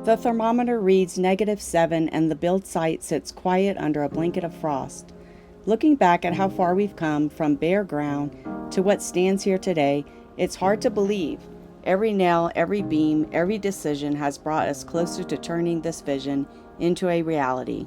The thermometer reads -7 and the build site sits quiet under a blanket of frost. Looking back at how far we've come from bare ground to what stands here today, it's hard to believe. Every nail, every beam, every decision has brought us closer to turning this vision into a reality.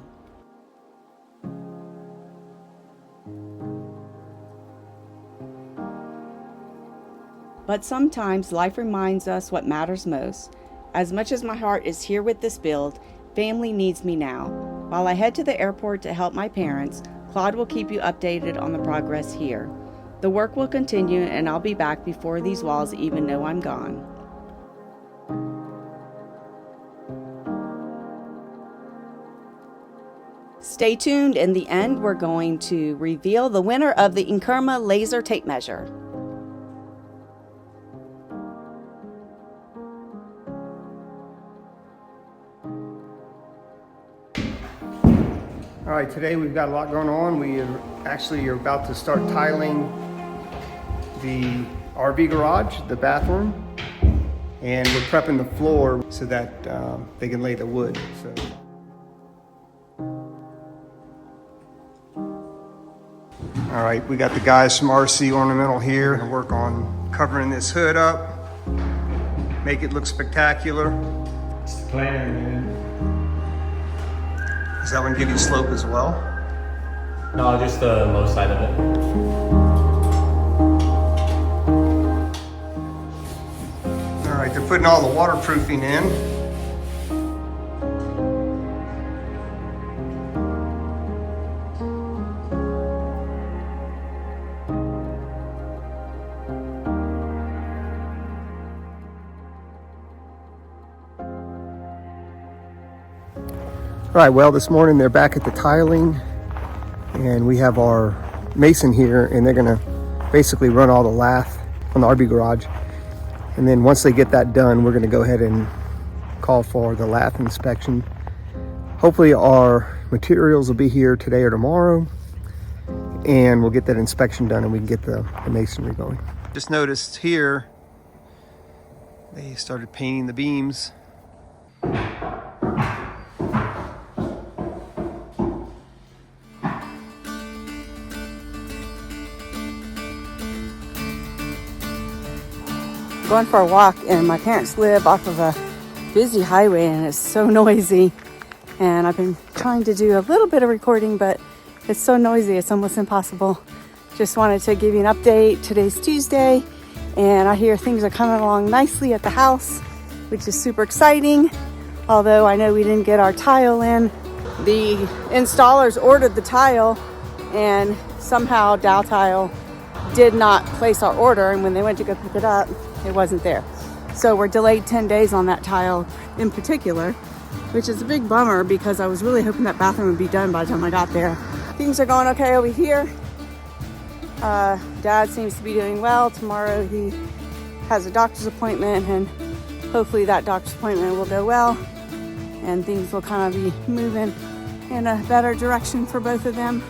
But sometimes life reminds us what matters most. As much as my heart is here with this build, family needs me now. While I head to the airport to help my parents, Claude will keep you updated on the progress here. The work will continue and I'll be back before these walls even know I'm gone. Stay tuned. In the end, we're going to reveal the winner of the Inkerma laser tape measure. All right, today we've got a lot going on. We actually are about to start tiling the RV garage, the bathroom, and we're prepping the floor so that they can lay the wood. All right, we got the guys from RC Ornamental here to work on covering this hood up, make it look spectacular. It's the plan, man. Does that one give you slope as well? No, just the low side of it. All right, they're putting all the waterproofing in. All right, well, this morning they're back at the tiling and we have our mason here and they're gonna basically run all the lath on the RV garage. And then once they get that done, we're gonna go ahead and call for the lath inspection. Hopefully our materials will be here today or tomorrow and we'll get that inspection done and we can get the masonry going. Just noticed here, they started painting the beams. Going for a walk, and my parents live off of a busy highway and it's so noisy, and I've been trying to do a little bit of recording, but it's so noisy it's almost impossible. Just wanted to give you an update. Today's Tuesday and I hear things are coming along nicely at the house, which is super exciting, although I know we didn't get our tile in. The installers ordered the tile and somehow Dow Tile did not place our order, and when they went to go pick it up, it wasn't there. So we're delayed 10 days on that tile in particular, which is a big bummer because I was really hoping that bathroom would be done by the time I got there. Things are going okay over here. Dad seems to be doing well. Tomorrow he has a doctor's appointment and hopefully that doctor's appointment will go well and things will kind of be moving in a better direction for both of them.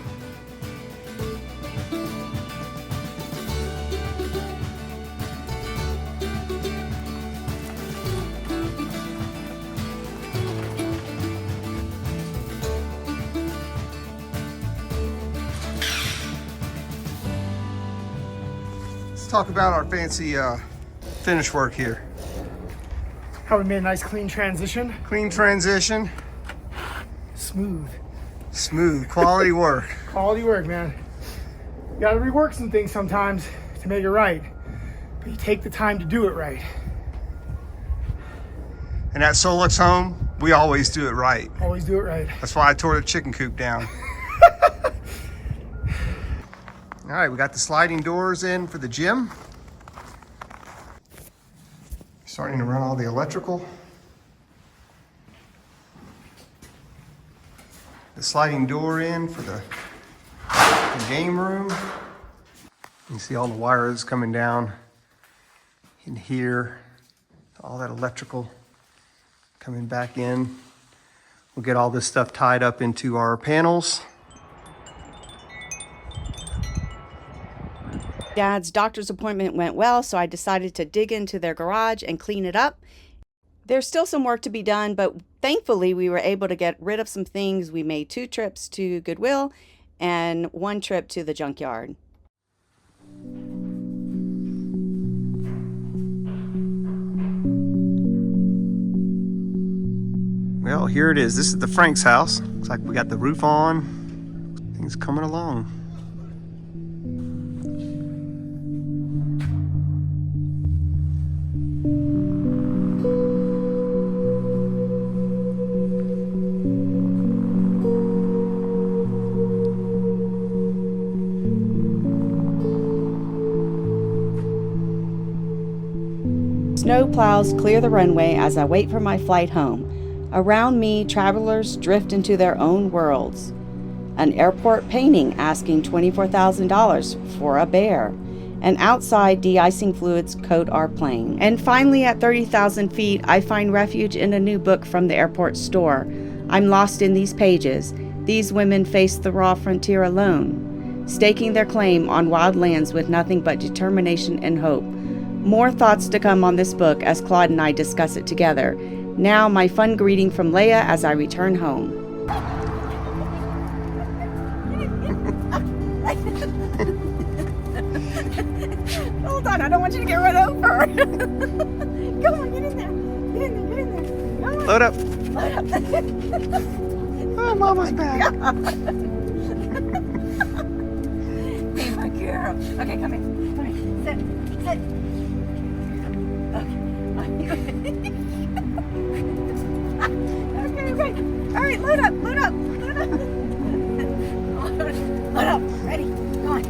Let's talk about our fancy finish work here. How we made a nice clean transition. Clean transition. Smooth. Smooth, quality work. Quality work, man. You gotta rework some things sometimes to make it right, but you take the time to do it right. And at Solix Home, we always do it right. Always do it right. That's why I tore the chicken coop down. All right, we got the sliding doors in for the gym. Starting to run all the electrical. The sliding door in for the game room. You see all the wires coming down in here. All that electrical coming back in. We'll get all this stuff tied up into our panels. Dad's doctor's appointment went well, so I decided to dig into their garage and clean it up. There's still some work to be done, but thankfully we were able to get rid of some things. We made 2 trips to Goodwill and 1 trip to the junkyard. Well, here it is. This is the Frank's house. Looks like we got the roof on. Things coming along. Snow plows clear the runway as I wait for my flight home. Around me, travelers drift into their own worlds. An airport painting asking $24,000 for a bear. And outside, de-icing fluids coat our plane. And finally, at 30,000 feet, I find refuge in a new book from the airport store. I'm lost in these pages. These women face the raw frontier alone, staking their claim on wild lands with nothing but determination and hope. More thoughts to come on this book as Claude and I discuss it together. Now, my fun greeting from Leia as I return home. Hold on, I don't want you to get run over. Come on, get in there. Get in there, get in there. Come on. Load up. Load up. Oh, Mama's back. Hey, my girl. Okay, come here. Come here. Sit. Sit. Okay. Okay. All right, load up. Load up. Load up. Load up. Ready? Come on.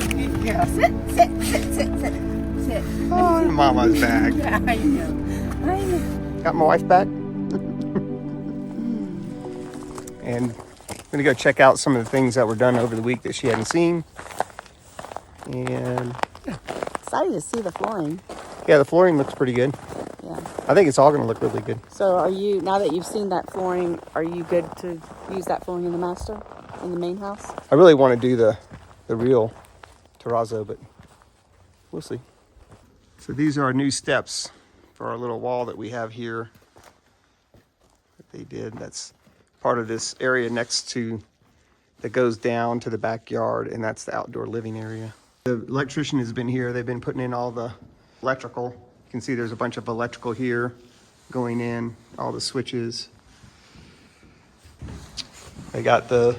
Good girl. Sit. Sit. Sit. Sit. Sit. Sit. Oh, Mama's back. Yeah, I know. I know. Got my wife back. And I'm gonna go check out some of the things that were done over the week that she hadn't seen. And Excited to see the flooring. yeah, the flooring looks pretty good. Yeah. I think it's all gonna look really good. So are you, now that you've seen that flooring, are you good to use that flooring in the master, in the main house? I really want to do the real terrazzo, but we'll see. So these are our new steps for our little wall that we have here that they did. That's part of this area next to, that goes down to the backyard, and that's the outdoor living area. The electrician has been here. They've been putting in all the electrical. You can see there's a bunch of electrical here going in, all the switches. They got the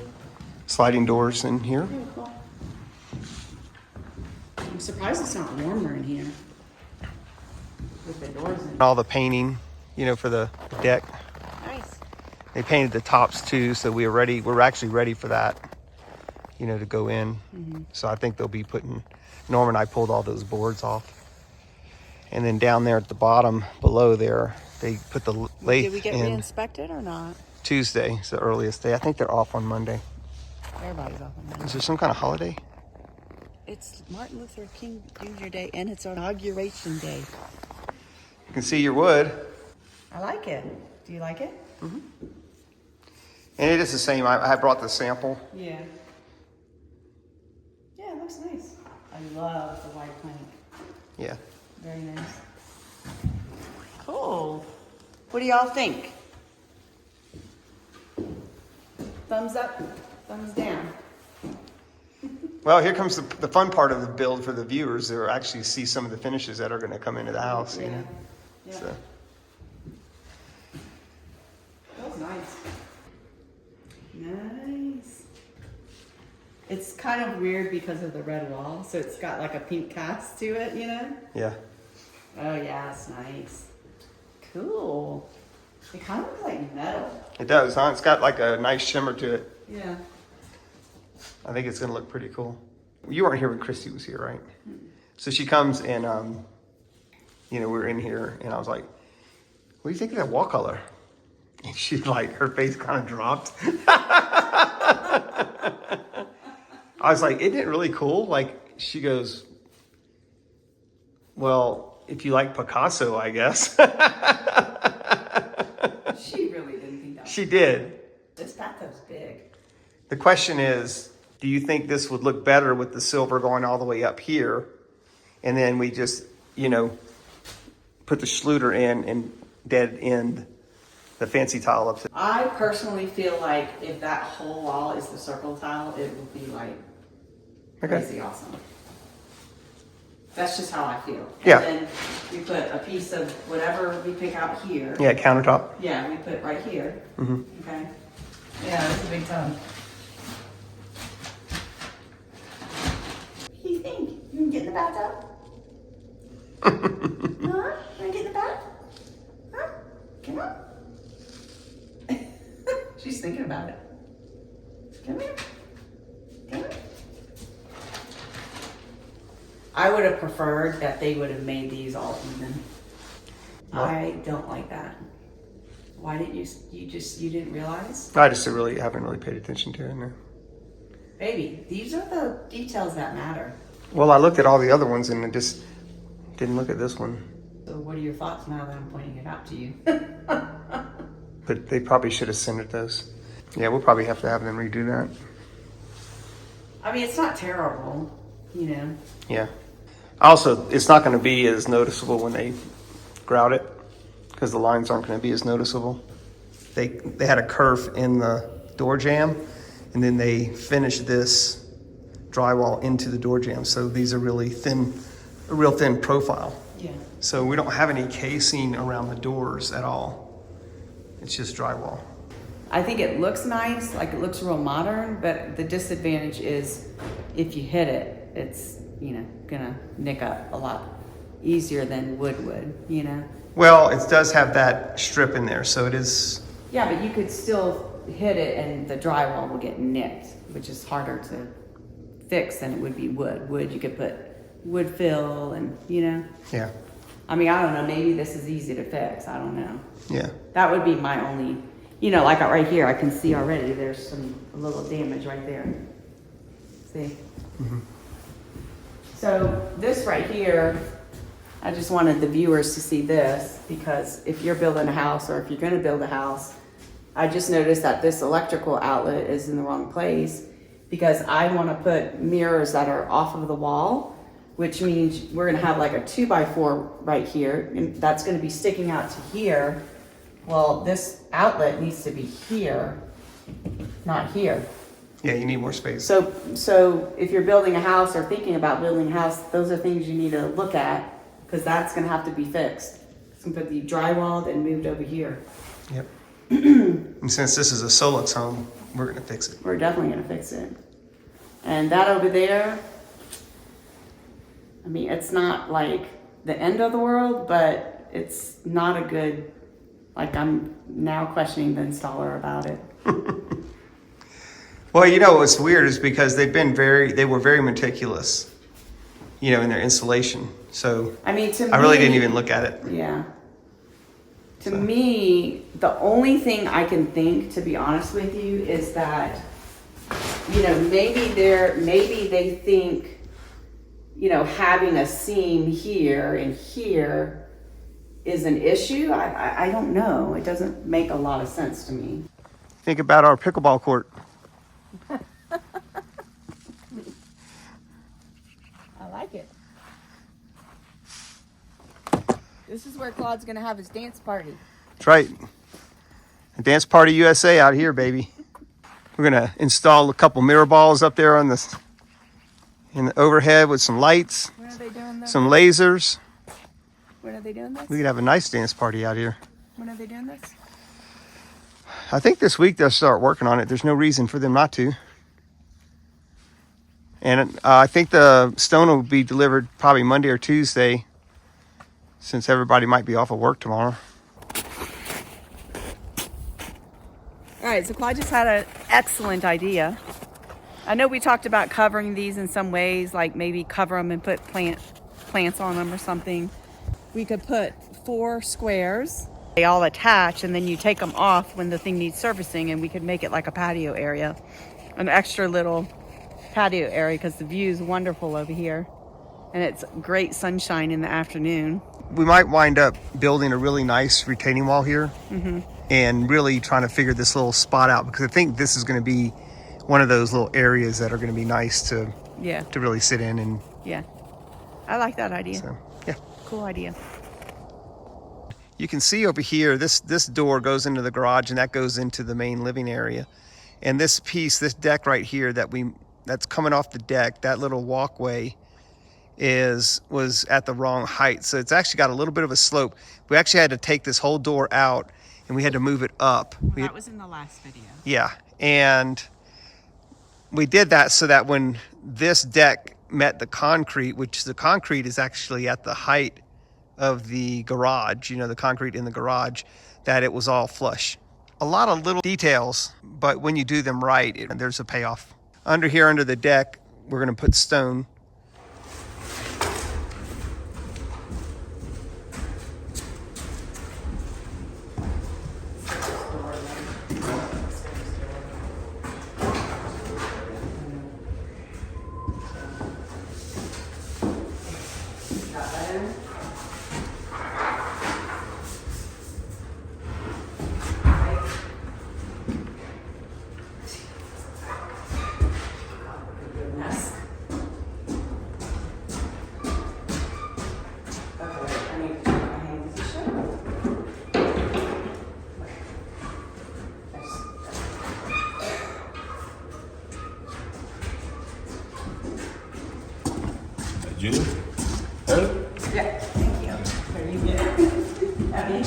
sliding doors in here. Oh, cool. I'm surprised it's not warmer in here with the doors in. All the painting, you know, for the deck. Nice. They painted the tops too, so we're ready. We're actually ready for that, you know, to go in. Mm-hmm. So I think they'll be putting, Norm and I pulled all those boards off. And then down there at the bottom below there, they put the lathe Did we get in re-inspected or not? Tuesday. It's the earliest day. I think they're off on Monday. Everybody's off on Is that. there some kind of holiday? It's Martin Luther King Jr. Day and it's inauguration day. You can see your wood. I like it. Do you like it? And it is the same. I brought the sample. Yeah. Yeah, it looks nice. I love the white plank. Yeah. Very nice. Cool. What do y'all think? Thumbs up, thumbs down. Well, here comes the fun part of the build for the viewers. They'll actually see some of the finishes that are going to come into the house. You know? Yeah. So. That was nice. Nice. It's kind of weird because of the red wall, so it's got like a pink cast to it, you know? Yeah. Oh yeah, it's nice. Cool. It kind of looks like metal. It does, huh? It's got like a nice shimmer to it. Yeah. I think it's going to look pretty cool. You weren't here when Christy was here, right? So she comes and, you know, we're in here and I was like, what do you think of that wall color? And she like, her face kind of dropped. I was like, isn't it really cool? Like, she goes, well, if you like Picasso, I guess. She really didn't think that. She did. This bathup's big. The question is, do you think this would look better with the silver going all the way up here? And then we just, you know, put the Schluter in and dead end the fancy tile up to. I personally feel like if that whole wall is the circle tile, it would be like crazy awesome. That's just how I feel. Yeah. And then we put a piece of whatever we pick out here. Yeah, countertop. Yeah, we put right here. Mm-hmm. Okay. Yeah, it's a big tub. What do you think? You can get in the bathtub? Huh? You want to get in the bath? Huh? Come on. She's thinking about it. Come here. Come here. I would have preferred that they would have made these all even. What? I don't like that. Why didn't you didn't realize? I just haven't really paid attention to it. No. Baby, these are the details that matter. Well, I looked at all the other ones and I just didn't look at this one. So what are your thoughts now that I'm pointing it out to you? But they probably should have centered those. Yeah, we'll probably have to have them redo that. I mean, it's not terrible, you know. Yeah. Also, it's not going to be as noticeable when they grout it because the lines aren't going to be as noticeable. They had a kerf in the door jamb, and then they finished this drywall into the door jamb. So these are really thin, a real thin profile. Yeah. So we don't have any casing around the doors at all. It's just drywall. I think it looks nice, like it looks real modern, but the disadvantage is if you hit it, it's, you know, gonna nick up a lot easier than wood would, you know? Well, it does have that strip in there, so it is. Yeah, but you could still hit it and the drywall will get nicked, which is harder to fix than it would be wood. Wood, you could put wood fill and, you know? Yeah. I mean, I don't know, maybe this is easy to fix, I don't know. Yeah. That would be my only, you know, like right here, I can see already there's a little damage right there. See? Mm-hmm. So this right here, I just wanted the viewers to see this because if you're building a house or if you're gonna build a house, I just noticed that this electrical outlet is in the wrong place because I wanna put mirrors that are off of the wall, which means we're gonna have like a 2x4 right here, and that's gonna be sticking out to here. Well, this outlet needs to be here, not here. Yeah, you need more space. So if you're building a house or thinking about building a house, those are things you need to look at because that's gonna have to be fixed. It's gonna be drywalled and moved over here. Yep. And since this is a Solix home, we're gonna fix it. We're definitely gonna fix it. And that over there, I mean, it's not like the end of the world, but it's not a good, like I'm now questioning the installer about it. Well, you know what's weird is because they were very meticulous, you know, in their installation. So I mean, I really didn't even look at it. Yeah. To me, the only thing I can think, to be honest with you, is that, you know, maybe they think, you know, having a seam here and here is an issue. I don't know. It doesn't make a lot of sense to me. Think about our pickleball court. I like it. This is where Claude's gonna have his dance party. That's right. A dance party USA out here, baby. We're gonna install a couple mirror balls up there in the overhead with some lights. When are they doing this? Some lasers. When are they doing this? We could have a nice dance party out here. When are they doing this? I think this week they'll start working on it. There's no reason for them not to. And I think the stone will be delivered probably Monday or Tuesday, since everybody might be off of work tomorrow. All right, so Claude just had an excellent idea. I know we talked about covering these in some ways, like maybe cover them and put plants on them or something. We could put 4 squares. They all attach and then you take them off when the thing needs servicing, and we could make it like a patio area, an extra little patio area because the view is wonderful over here and it's great sunshine in the afternoon. We might wind up building a really nice retaining wall here and really trying to figure this little spot out, because I think this is going to be one of those little areas that are going to be nice to really sit in. And yeah, I like that idea. so, yeah. Cool idea. You can see over here, this door goes into the garage, and that goes into the main living area. And this piece, this deck right here that's coming off the deck, that little walkway was at the wrong height. So it's actually got a little bit of a slope. We actually had to take this whole door out, and we had to move it up. That was in the last video. Yeah, and we did that so that when this deck met the concrete, which the concrete is actually at the height of the garage, the concrete in the garage, that it was all flush. A lot of little details, but when you do them right, there's a payoff. Under here, under the deck, we're gonna put stone. Julie? Hello? Yeah, thank you. Are you good? Abby?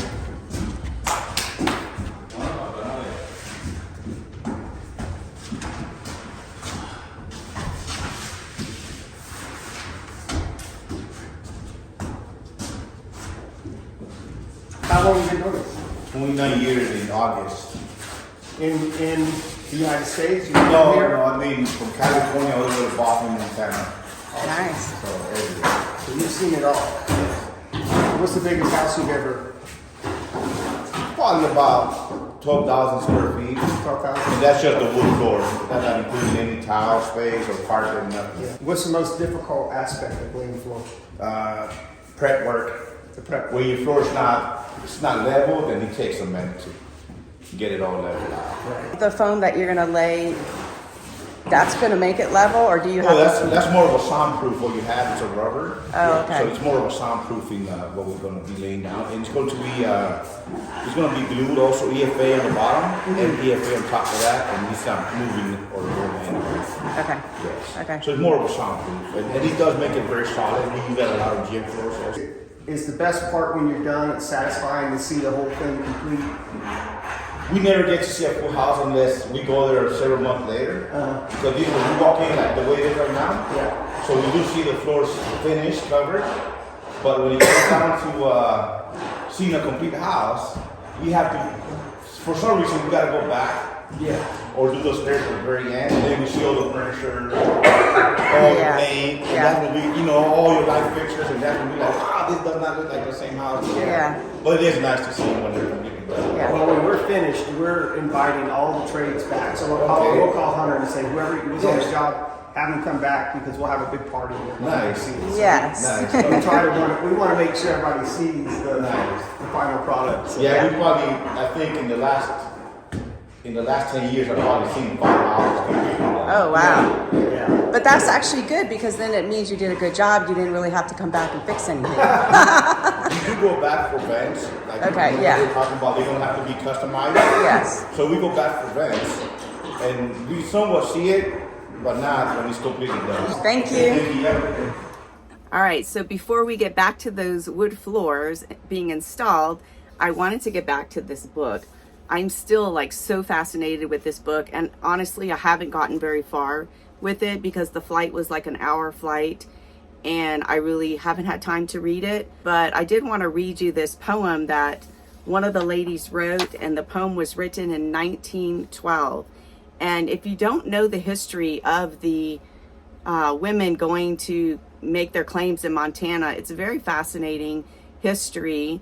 How long have you been doing this? 29 years in August. In the United States? No, I mean from California all the way to Boston, Montana. Nice. So everywhere. So you've seen it all. What's the biggest house you've ever? Probably about 12,000 square feet. 12,000? And that's just the wood floor. That's not including any tile space or carpet, nothing. What's the most difficult aspect of laying the floor? Prep work. The prep. When your floor is not level, then it takes a minute to get it all leveled out. The foam that you're gonna lay, that's gonna make it level, or do you have? Well, that's more of a soundproof. What you have is a rubber. Oh, okay. So it's more of a soundproofing what we're going to be laying down, and it's going to be glued also EFA on the bottom and EFA on top of that, and it's not moving or going anywhere. Okay. Yes. Okay. So it's more of a soundproof, and it does make it very solid. We use that a lot of gym floors also. Is the best part when you're done, it's satisfying to see the whole thing complete? We never get to see a full house unless we go there several months later. So these when we walk in like the way it is right now. Yeah. So we do see the floors finished, covered. But when it comes down to seeing a complete house, we have to, for some reason, we gotta go back. Yeah. Or do those stairs at the very end, and then we see all the furniture, all the paint, and that will be, all your light fixtures, and that will be like, this does not look like the same house. Yeah. But it is nice to see when they're completely done. Yeah. Well, when we're finished, we're inviting all the trades back. So we'll call Hunter and say, whoever was on this job, have him come back because we'll have a big party. Nice. Yes. Nice. We want to make sure everybody sees the final product. So. Yeah, we probably, I think in the last 10 years, I've probably seen 5 houses completely done. Oh, wow. Yeah. But that's actually good because then it means you did a good job. You didn't really have to come back and fix anything. We do go back for vents. Like Okay, yeah. We're talking about they're going to have to be customized. Yes. So we go back for vents, and we somewhat see it, but not when it's completely done. Thank you. Thank you. All right, so before we get back to those wood floors being installed, I wanted to get back to this book. I'm still so fascinated with this book, and honestly I haven't gotten very far with it because the flight was like an hour flight and I really haven't had time to read it. But I did want to read you this poem that one of the ladies wrote, and the poem was written in 1912. And if you don't know the history of the women going to make their claims in Montana, it's a very fascinating history.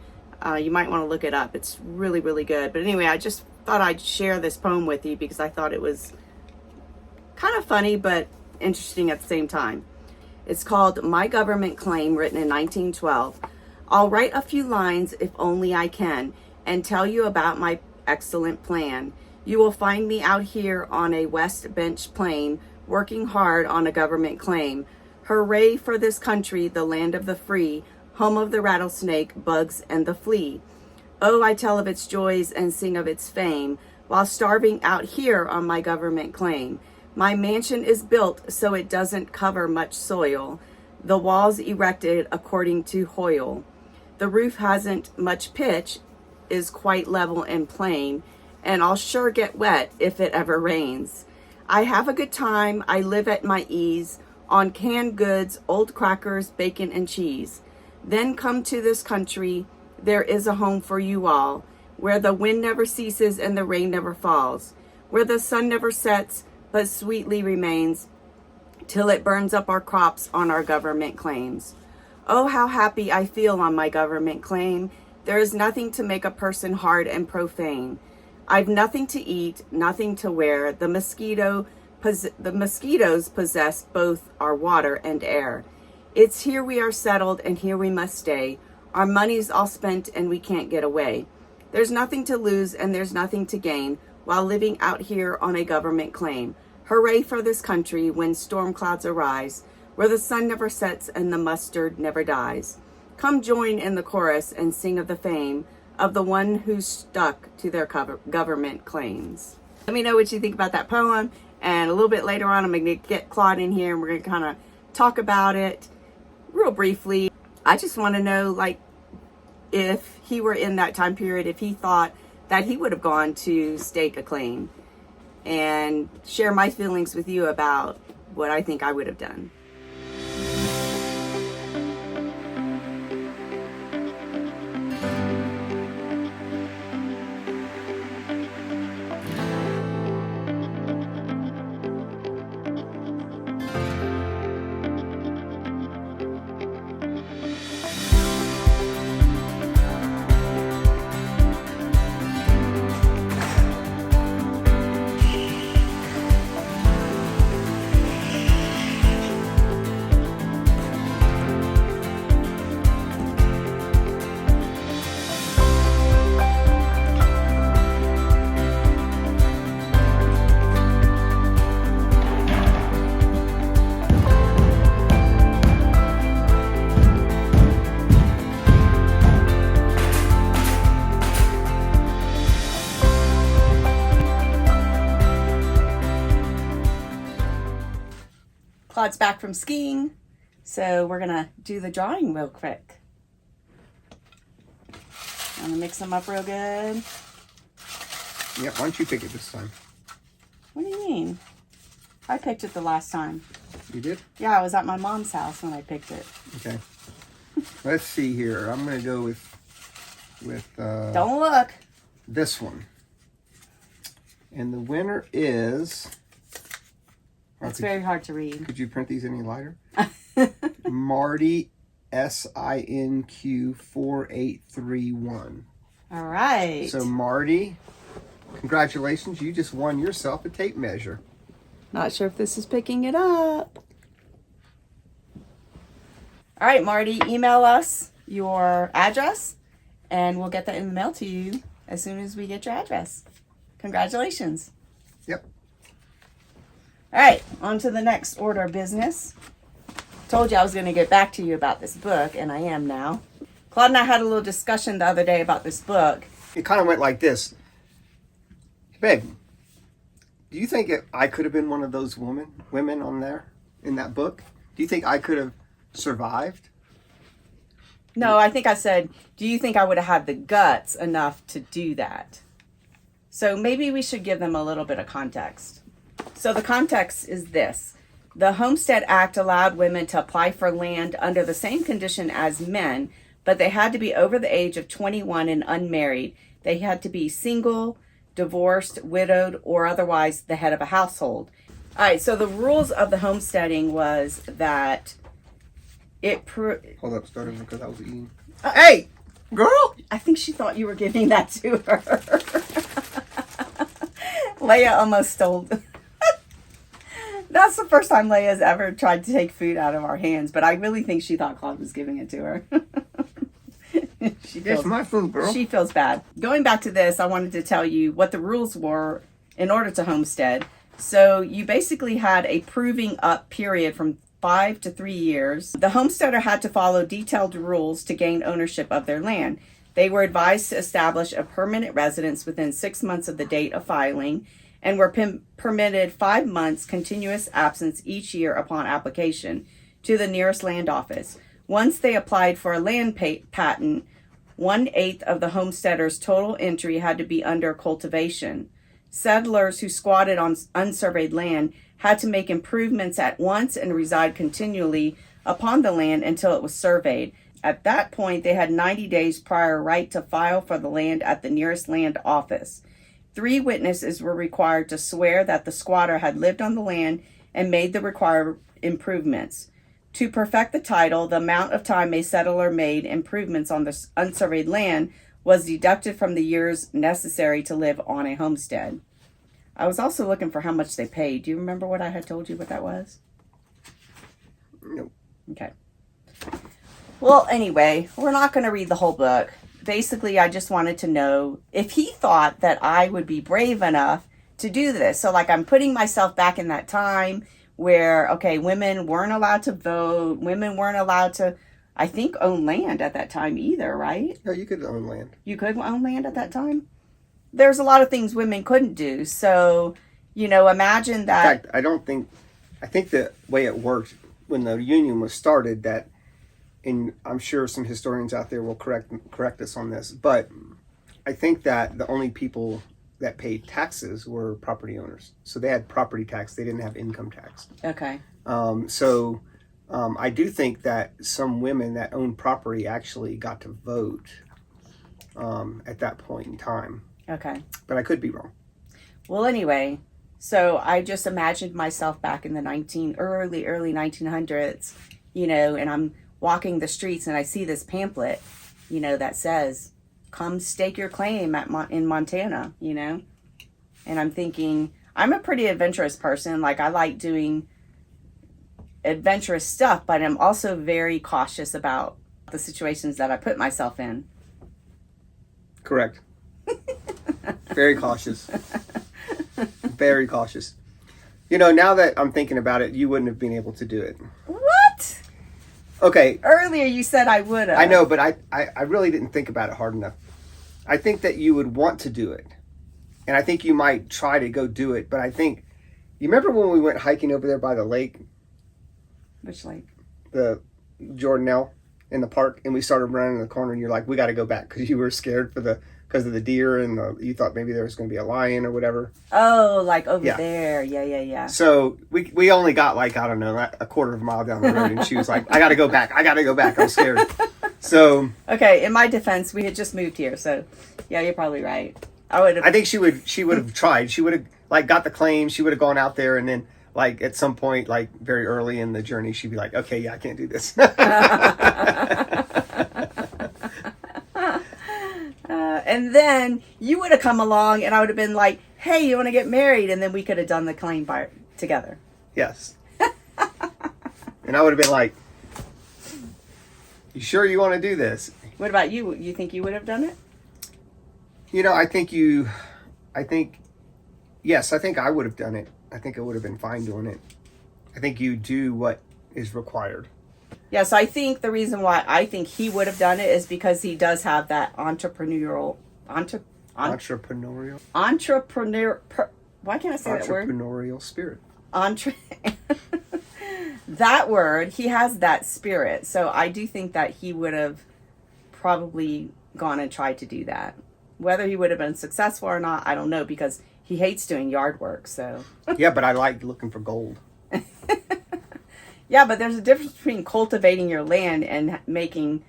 You might want to look it up. It's really, really good. But anyway, I just thought I'd share this poem with you because I thought it was kind of funny, but interesting at the same time. It's called My Government Claim, written in 1912. I'll write a few lines if only I can and tell you about my excellent plan. You will find me out here on a West Bench plain, working hard on a government claim. Hooray for this country, the land of the free, home of the rattlesnake, bugs, and the flea. Oh, I tell of its joys and sing of its fame, while starving out here on my government claim. My mansion is built so it doesn't cover much soil, the walls erected according to Hoyle. The roof hasn't much pitch, is quite level and plain, and I'll sure get wet if it ever rains. I have a good time, I live at my ease, on canned goods, old crackers, bacon, and cheese. Then come to this country, there is a home for you all, where the wind never ceases and the rain never falls, where the sun never sets but sweetly remains, till it burns up our crops on our government claims. Oh, how happy I feel on my government claim. There is nothing to make a person hard and profane. I've nothing to eat, nothing to wear. The mosquitoes possess both our water and air. It's here we are settled and here we must stay. Our money's all spent and we can't get away. There's nothing to lose and there's nothing to gain while living out here on a government claim. Hooray for this country when storm clouds arise, where the sun never sets and the mustard never dies. Come join in the chorus and sing of the fame of the one who's stuck to their government claims. Let me know what you think about that poem, and a little bit later on I'm going to get Claude in here and we're going to kind of talk about it real briefly. I just want to know, like, if he were in that time period, if he thought that he would have gone to stake a claim, and share my feelings with you about what I think I would have done. Claude's back from skiing, so we're gonna do the drawing real quick. I'm gonna mix them up real good. Yeah, why don't you pick it this time? What do you mean? I picked it the last time. You did? Yeah, I was at my mom's house when I picked it. Okay. Let's see here. I'm gonna go with Don't look. this one. And the winner is... It's very hard to read. Could you print these any lighter? Marty SINQ 4831. All right. So Marty, congratulations. You just won yourself a tape measure. Not sure if this is picking it up. All right, Marty, email us your address and we'll get that in the mail to you as soon as we get your address. Congratulations. Yep. All right, on to the next order of business. Told you I was going to get back to you about this book, and I am now. Claude and I had a little discussion the other day about this book. It kind of went like this. Babe, do you think I could have been one of those women on there in that book? Do you think I could have survived? No, I think I said, do you think I would have had the guts enough to do that? So maybe we should give them a little bit of context. So the context is this. The Homestead Act allowed women to apply for land under the same condition as men, but they had to be over the age of 21 and unmarried. They had to be single, divorced, widowed, or otherwise the head of a household. All right, so the rules of the homesteading was that Hold up, start over because I was eating. Hey, girl! I think she thought you were giving that to her. Leia almost stole. That's the first time Leia's ever tried to take food out of our hands, but I really think she thought Claude was giving it to her. It's my food, girl. She feels bad. Going back to this, I wanted to tell you what the rules were in order to homestead. So you basically had a proving up period from 5 to 3 years. The homesteader had to follow detailed rules to gain ownership of their land. They were advised to establish a permanent residence within 6 months of the date of filing and were permitted 5 months continuous absence each year upon application to the nearest land office. Once they applied for a land patent, 1/8 of the homesteader's total entry had to be under cultivation. Settlers who squatted on unsurveyed land had to make improvements at once and reside continually upon the land until it was surveyed. At that point, they had 90 days prior right to file for the land at the nearest land office. 3 witnesses were required to swear that the squatter had lived on the land and made the required improvements. To perfect the title, the amount of time a settler made improvements on the unsurveyed land was deducted from the years necessary to live on a homestead. I was also looking for how much they paid. Do you remember what I had told you what that was? Nope. Okay. Well, anyway, we're not going to read the whole book. Basically, I just wanted to know if he thought that I would be brave enough to do this. So, like, I'm putting myself back in that time where, okay, women weren't allowed to vote. Women weren't allowed to, I think, own land at that time either, right? No, you could own land. You could own land at that time? There's a lot of things women couldn't do. So, imagine that. In fact, I think the way it worked when the union was started, that, and I'm sure some historians out there will correct us on this, but I think that the only people that paid taxes were property owners. So they had property tax. They didn't have income tax. Okay. I do think that some women that owned property actually got to vote at that point in time. Okay. But I could be wrong. Well, anyway, so I just imagined myself back in the early 1900s, and I'm walking the streets and I see this pamphlet, that says, come stake your claim in Montana, and I'm thinking, I'm a pretty adventurous person. Like, I like doing adventurous stuff, but I'm also very cautious about the situations that I put myself in. Correct. Very cautious. Very cautious. Now that I'm thinking about it, you wouldn't have been able to do it. What? Okay. Earlier you said I would have. I know, but I really didn't think about it hard enough. I think that you would want to do it. And I think you might try to go do it. But I think, you remember when we went hiking over there by the lake? Which lake? The Jordanelle in the park. And we started running in the corner and you're like, we got to go back because you were scared because of the deer and you thought maybe there was going to be a lion or whatever. Oh, like over there. Yeah. So we only got like, I don't know, a quarter of a mile down the road. And she was like, I got to go back. I'm scared. So. Okay, in my defense, we had just moved here. So, yeah, you're probably right. I think she would have tried. She would have like got the claim. She would have gone out there and then like at some point, like very early in the journey, she'd be like, okay, yeah, I can't do this. And then you would have come along and I would have been like, hey, you want to get married? And then we could have done the claim together. Yes. And I would have been like, you sure you want to do this? What about you? You think you would have done it? Yes, I think I would have done it. I think I would have been fine doing it. I think you do what is required. Yeah, so I think the reason why I think he would have done it is because he does have that entrepreneurial. Why can't I say that word? Entrepreneurial spirit. That word, he has that spirit. So I do think that he would have probably gone and tried to do that. Whether he would have been successful or not, I don't know, because he hates doing yard work. So yeah, but I like looking for gold. Yeah, but there's a difference between cultivating your land and making.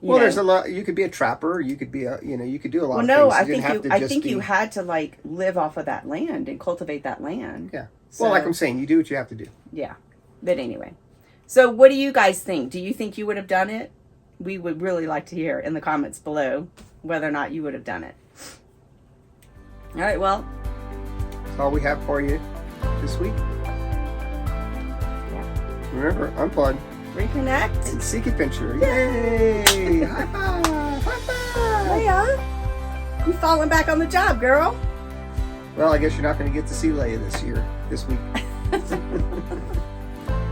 There's a lot. You could be a trapper. You could be you could do a lot of things. Well, no, I think you had to like live off of that land and cultivate that land. Yeah. So, well, like I'm saying, you do what you have to do. Yeah. But anyway. So what do you guys think? Do you think you would have done it? We would really like to hear in the comments below whether or not you would have done it. All right, well. That's all we have for you this week. Remember, unplug, reconnect, and seek adventure. Yay! High five! High five! Leia, you falling back on the job, girl. Well, I guess you're not going to get to see Leia this week.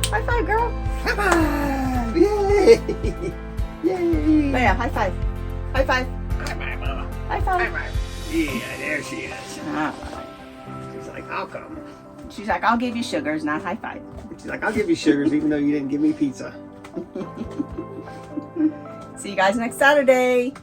High five, girl. High five! Yay! Yay! Leia, high five. High five. High five. Yeah, there she is. All right. She's like, I'll come. She's like, I'll give you sugars, not high five. She's like, I'll give you sugars even though you didn't give me pizza. See you guys next Saturday.